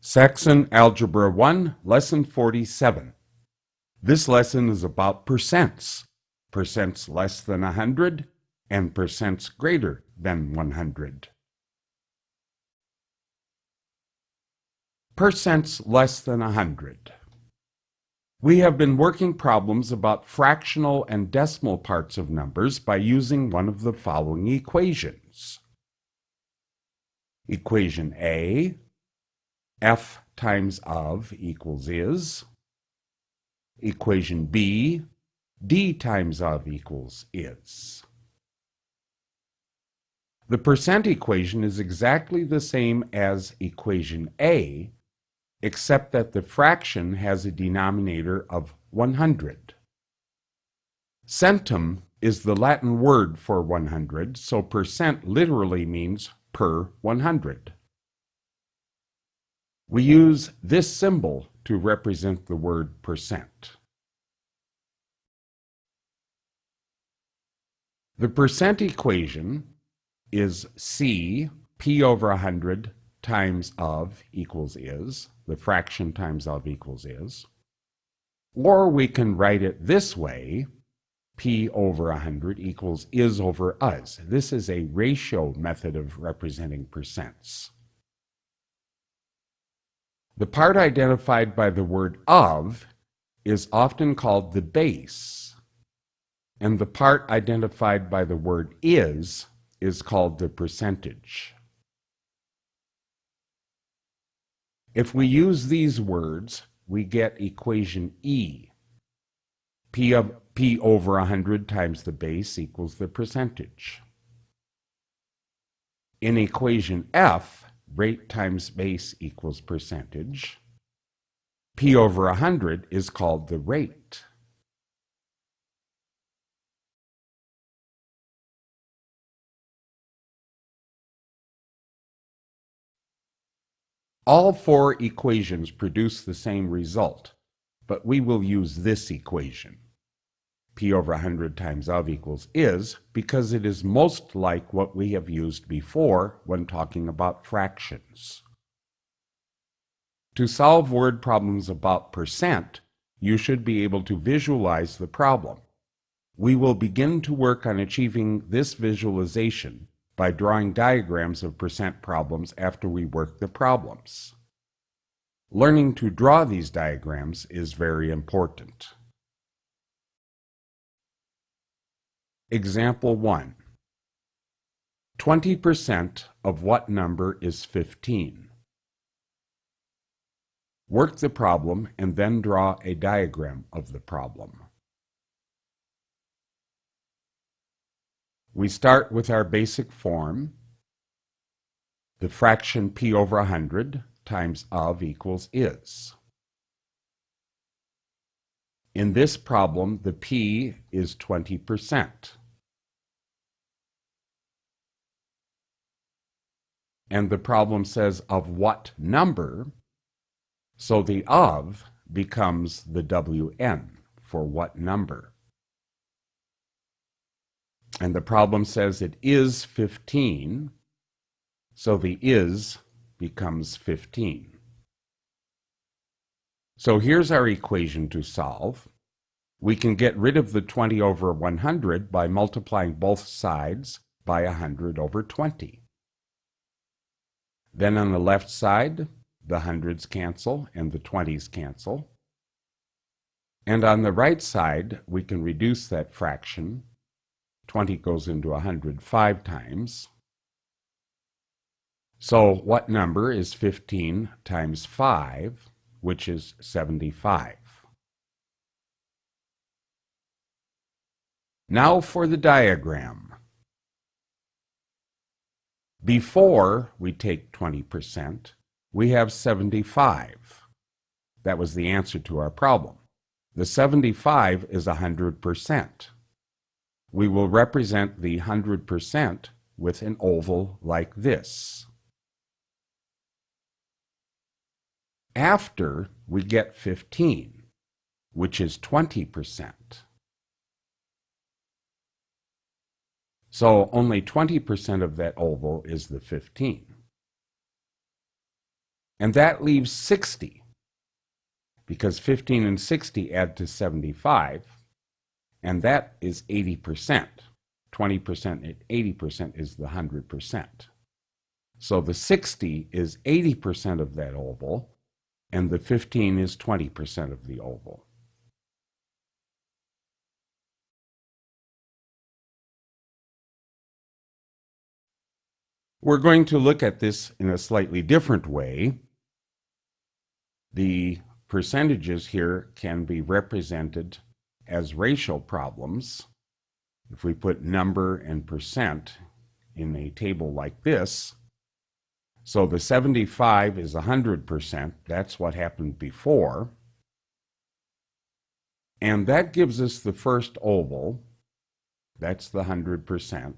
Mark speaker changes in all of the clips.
Speaker 1: Saxon Algebra 1, Lesson 47. This lesson is about percents. Percents less than 100 and percents greater than 100. Percents less than 100. We have been working problems about fractional and decimal parts of numbers by using one of the following equations. Equation A, f times of equals is. Equation B, d times of equals is. The percent equation is exactly the same as equation A, except that the fraction has a denominator of 100. Centum is the Latin word for 100, so percent literally means per 100. We use this symbol to represent the word percent. The percent equation is C, P over 100 times of equals is, the fraction times of equals is. Or we can write it this way, P over 100 equals is over us. This is a ratio method of representing percents. The part identified by the word of is often called the base, and the part identified by the word is called the percentage. If we use these words, we get equation E. P over 100 times the base equals the percentage. In equation F, rate times base equals percentage. P over 100 is called the rate. All four equations produce the same result, but we will use this equation. P over 100 times of equals is, because it is most like what we have used before when talking about fractions. To solve word problems about percent, you should be able to visualize the problem. We will begin to work on achieving this visualization by drawing diagrams of percent problems after we work the problems. Learning to draw these diagrams is very important. Example 1. 20% of what number is 15? Work the problem and then draw a diagram of the problem. We start with our basic form. The fraction P over 100 times of equals is. In this problem, the P is 20%. And the problem says of what number, so the of becomes the Wn for what number. And the problem says it is 15, so the is becomes 15. So here's our equation to solve. We can get rid of the 20 over 100 by multiplying both sides by 100 over 20. Then on the left side, the hundreds cancel and the 20s cancel. And on the right side, we can reduce that fraction. 20 goes into 100 5 times. So what number is 15 times 5, which is 75? Now for the diagram. Before we take 20%, we have 75. That was the answer to our problem. The 75 is 100%. We will represent the 100% with an oval like this. After, we get 15, which is 20%. So only 20% of that oval is the 15. And that leaves 60, because 15 and 60 add to 75, and that is 80%. 20% and 80% is the 100%. So the 60 is 80% of that oval, and the 15 is 20% of the oval. We're going to look at this in a slightly different way. The percentages here can be represented as ratio problems. If we put number and percent in a table like this, so the 75 is 100%, that's what happened before, and that gives us the first oval, that's the 100%, and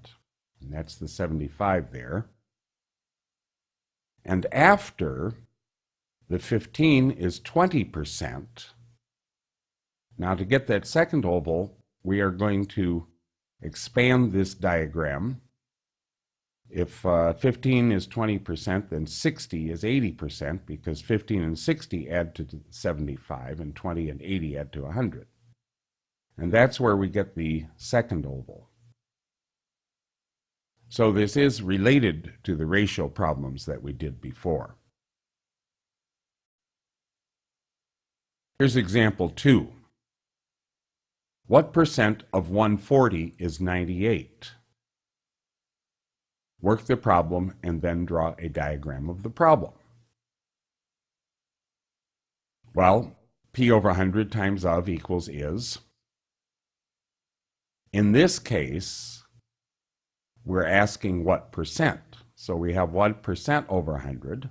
Speaker 1: that's the 75 there. And after, the 15 is 20%. Now to get that second oval, we are going to expand this diagram. If 15 is 20%, then 60 is 80%, because 15 and 60 add to 75, and 20 and 80 add to 100. And that's where we get the second oval. So this is related to the ratio problems that we did before. Here's example 2. What percent of 140 is 98? Work the problem and then draw a diagram of the problem. Well, P over 100 times of equals is. In this case, we're asking what percent. So we have 1% over 100,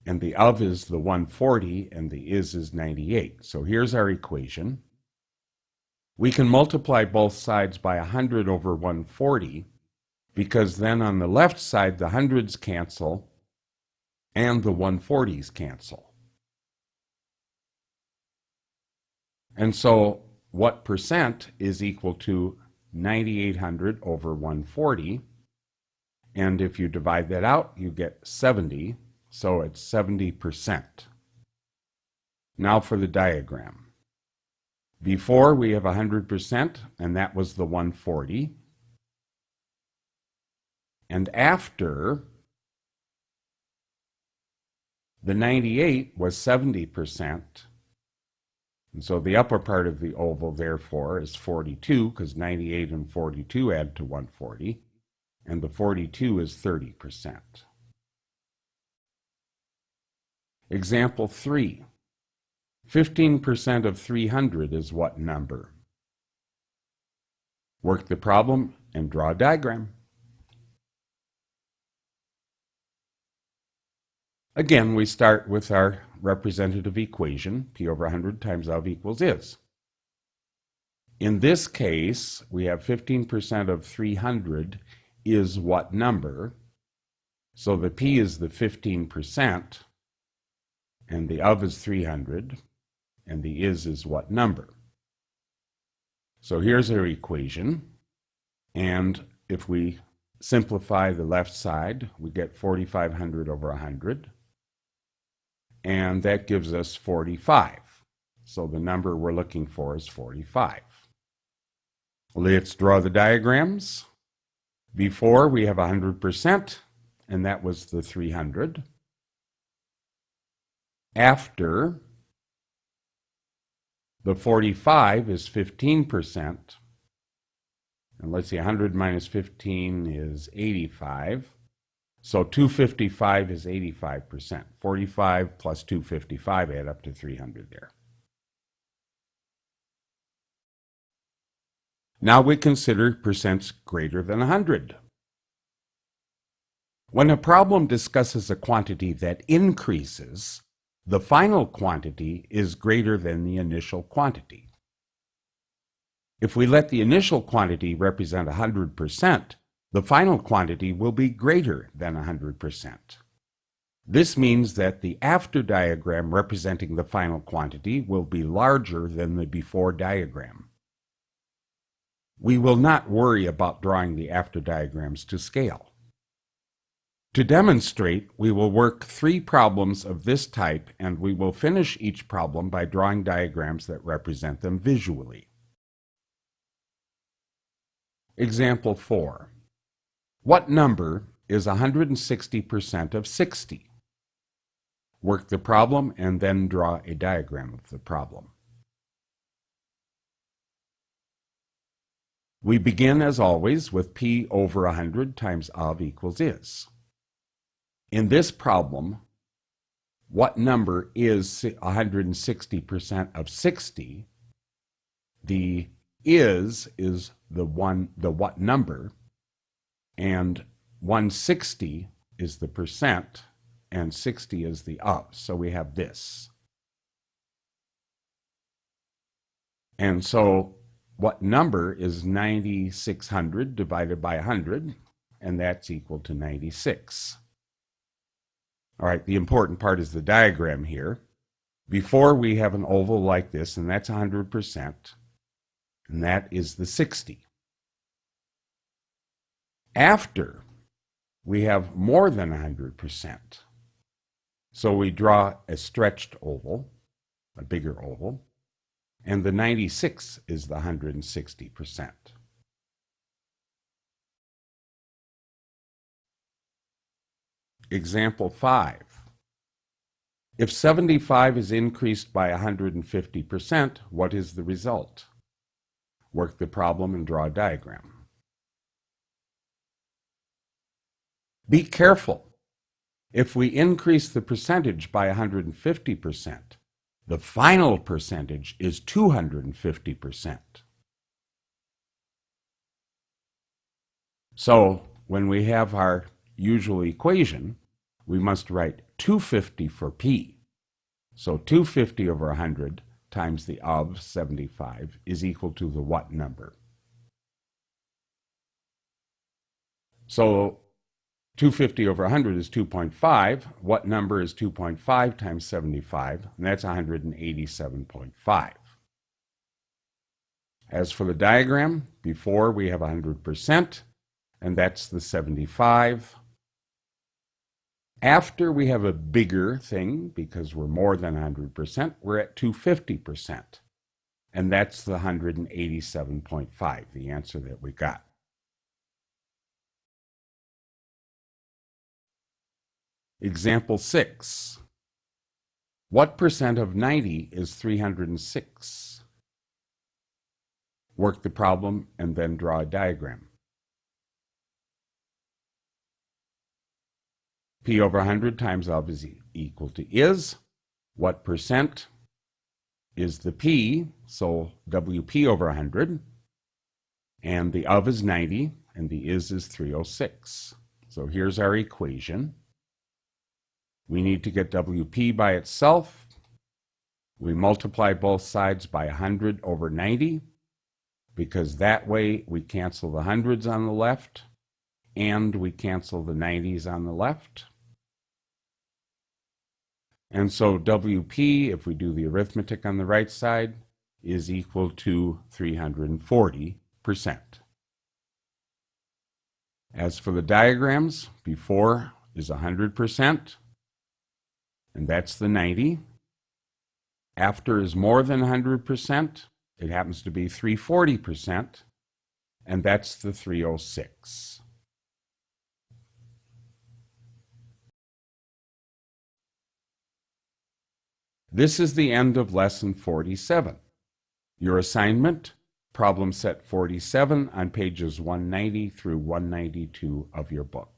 Speaker 1: and the of is the 140, and the is 98. So here's our equation. We can multiply both sides by 100 over 140, because then on the left side the hundreds cancel and the 140s cancel. And so what percent is equal to 9,800 over 140, and if you divide that out, you get 70, so it's 70%. Now for the diagram. Before, we have 100%, and that was the 140. And after, the 98 was 70%. And so the upper part of the oval, therefore, is 42, because 98 and 42 add to 140, and the 42 is 30%. Example 3. 15% of 300 is what number? Work the problem and draw a diagram. Again, we start with our representative equation, P over 100 times of equals is. In this case, we have 15% of 300 is what number? So the P is the 15%, and the of is 300, and the is what number? So here's our equation, and if we simplify the left side, we get 4,500 over 100. And that gives us 45. So the number we're looking for is 45. Let's draw the diagrams. Before, we have 100%, and that was the 300. After, the 45 is 15%. And let's see, 100 minus 15 is 85. So 255 is 85%. 45 plus 255 add up to 300 there. Now we consider percents greater than 100. When a problem discusses a quantity that increases, the final quantity is greater than the initial quantity. If we let the initial quantity represent 100%, the final quantity will be greater than 100%. This means that the after diagram representing the final quantity will be larger than the before diagram. We will not worry about drawing the after diagrams to scale. To demonstrate, we will work 3 problems of this type, and we will finish each problem by drawing diagrams that represent them visually. Example 4. What number is 160% of 60? Work the problem and then draw a diagram of the problem. We begin, as always, with P over 100 times of equals is. In this problem, what number is 160% of 60? The is the what number, and 160 is the percent, and 60 is the of. So we have this. And so what number is 9,600 divided by 100? And that's equal to 96. All right, the important part is the diagram here. Before, we have an oval like this, and that's 100%, and that is the 60. After, we have more than 100%. So we draw a stretched oval, a bigger oval, and the 96 is the 160%. Example 5. If 75 is increased by 150%, what is the result? Work the problem and draw a diagram. Be careful. If we increase the percentage by 150%, the final percentage is 250%. So when we have our usual equation, we must write 250 for P. So 250 over 100 times the of 75 is equal to the what number? So 250 over 100 is 2.5. What number is 2.5 times 75? And that's 187.5. As for the diagram, before we have 100%, and that's the 75. After we have a bigger thing, because we're more than 100%, we're at 250%. And that's the 187.5, the answer that we got. Example 6. What percent of 90 is 306? Work the problem and then draw a diagram. P over 100 times of is equal to is. What percent is the P? So WP over 100. And the of is 90, and the is 306. So here's our equation. We need to get WP by itself. We multiply both sides by 100 over 90, because that way we cancel the hundreds on the left, and we cancel the 90s on the left. And so WP, if we do the arithmetic on the right side, is equal to 340%. As for the diagrams, before is 100%, and that's the 90. After is more than 100%, it happens to be 340%, and that's the 306. This is the end of lesson 47. Your assignment, problem set 47 on pages 190 through 192 of your book.